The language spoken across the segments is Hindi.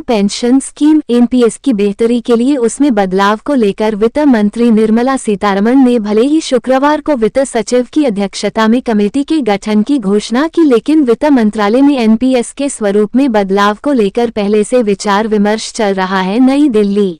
पेंशन स्कीम एनपीएस की बेहतरी के लिए उसमें बदलाव को लेकर वित्त मंत्री निर्मला सीतारमण ने भले ही शुक्रवार को वित्त सचिव की अध्यक्षता में कमेटी के गठन की घोषणा की, लेकिन वित्त मंत्रालय में एनपीएस के स्वरूप में बदलाव को लेकर पहले से विचार विमर्श चल रहा है। नई Delhi.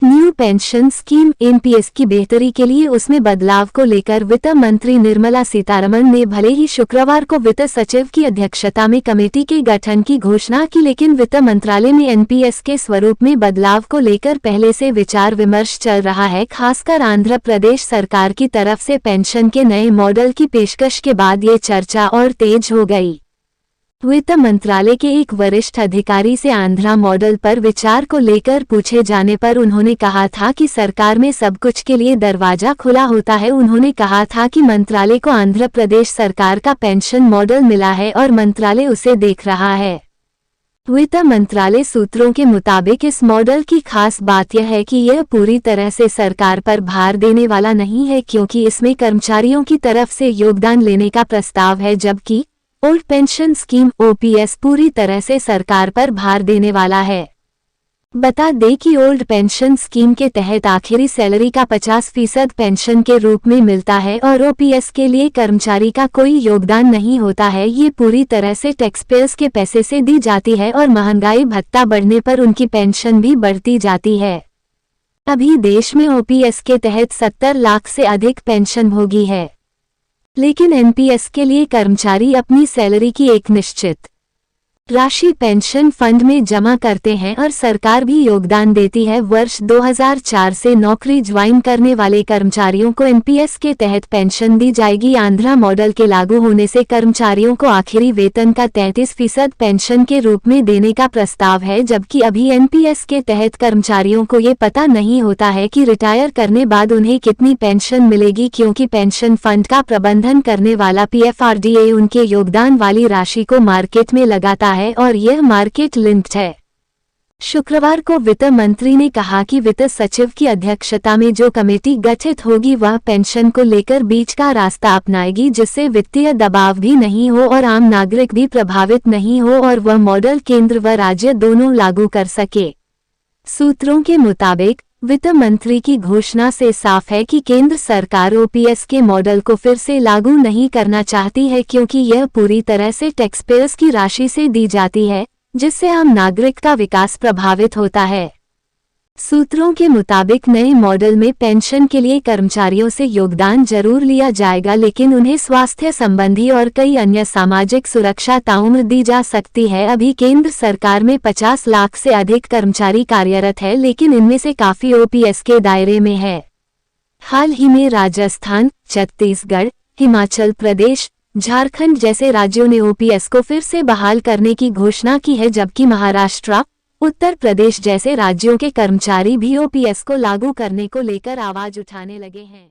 New pension scheme NPS की बेहतरी के लिए उसमें बदलाव को लेकर वित्त मंत्री निर्मला सीतारमण ने भले ही शुक्रवार को वित्त सचिव की अध्यक्षता में कमेटी के गठन की घोषणा की, लेकिन वित्त मंत्रालय में एनपीएस के स्वरूप में बदलाव को लेकर पहले से विचार विमर्श चल रहा है। खासकर आंध्र प्रदेश सरकार की तरफ से पेंशन के नए मॉडल की पेशकश के बाद ये चर्चा और तेज हो गई। वित्त मंत्रालय के एक वरिष्ठ अधिकारी से आंध्रा मॉडल पर विचार को लेकर पूछे जाने पर उन्होंने कहा था कि सरकार में सब कुछ के लिए दरवाजा खुला होता है। उन्होंने कहा था कि मंत्रालय को आंध्र प्रदेश सरकार का पेंशन मॉडल मिला है और मंत्रालय उसे देख रहा है। वित्त मंत्रालय सूत्रों के मुताबिक इस मॉडल की खास बात यह है कि यह पूरी तरह से सरकार पर भार देने वाला नहीं है, क्योंकि इसमें कर्मचारियों की तरफ से योगदान लेने का प्रस्ताव है, जबकि ओल्ड पेंशन स्कीम ओपीएस पूरी तरह से सरकार पर भार देने वाला है। बता दें कि ओल्ड पेंशन स्कीम के तहत आखिरी सैलरी का 50% पेंशन के रूप में मिलता है और ओपीएस के लिए कर्मचारी का कोई योगदान नहीं होता है। ये पूरी तरह से टैक्सपेयर्स के पैसे से दी जाती है और महंगाई भत्ता बढ़ने पर उनकी पेंशन भी बढ़ती जाती है। अभी देश में ओपीएस के तहत 70 लाख से अधिक पेंशन भोगी है, लेकिन एनपीएस के लिए कर्मचारी अपनी सैलरी की एक निश्चित राशि पेंशन फंड में जमा करते हैं और सरकार भी योगदान देती है। वर्ष 2004 से नौकरी ज्वाइन करने वाले कर्मचारियों को एनपीएस के तहत पेंशन दी जाएगी। आंध्रा मॉडल के लागू होने से कर्मचारियों को आखिरी वेतन का 33% पेंशन के रूप में देने का प्रस्ताव है, जबकि अभी एनपीएस के तहत कर्मचारियों को ये पता नहीं होता है कि रिटायर करने बाद उन्हें कितनी पेंशन मिलेगी, क्योंकि पेंशन फंड का प्रबंधन करने वाला पीएफआरडीए उनके योगदान वाली राशि को मार्केट में लगाता है और यह मार्केट लिंक्ड है। शुक्रवार को वित्त मंत्री ने कहा कि वित्त सचिव की अध्यक्षता में जो कमेटी गठित होगी वह पेंशन को लेकर बीच का रास्ता अपनाएगी, जिससे वित्तीय दबाव भी नहीं हो और आम नागरिक भी प्रभावित नहीं हो और वह मॉडल केंद्र व राज्य दोनों लागू कर सके। सूत्रों के मुताबिक वित्त मंत्री की घोषणा से साफ है कि केंद्र सरकार ओपीएस के मॉडल को फिर से लागू नहीं करना चाहती है, क्योंकि यह पूरी तरह से टैक्सपेयर्स की राशि से दी जाती है, जिससे आम नागरिक का विकास प्रभावित होता है। सूत्रों के मुताबिक नए मॉडल में पेंशन के लिए कर्मचारियों से योगदान जरूर लिया जाएगा, लेकिन उन्हें स्वास्थ्य संबंधी और कई अन्य सामाजिक सुरक्षा ताउम्र दी जा सकती है। अभी केंद्र सरकार में 50 लाख से अधिक कर्मचारी कार्यरत है, लेकिन इनमें से काफी ओपीएस के दायरे में है। हाल ही में राजस्थान, छत्तीसगढ़, हिमाचल प्रदेश, झारखंड जैसे राज्यों ने ओपीएस को फिर से बहाल करने की घोषणा की है, जबकि महाराष्ट्र, उत्तर प्रदेश जैसे राज्यों के कर्मचारी भी ओपीएस को लागू करने को लेकर आवाज उठाने लगे हैं।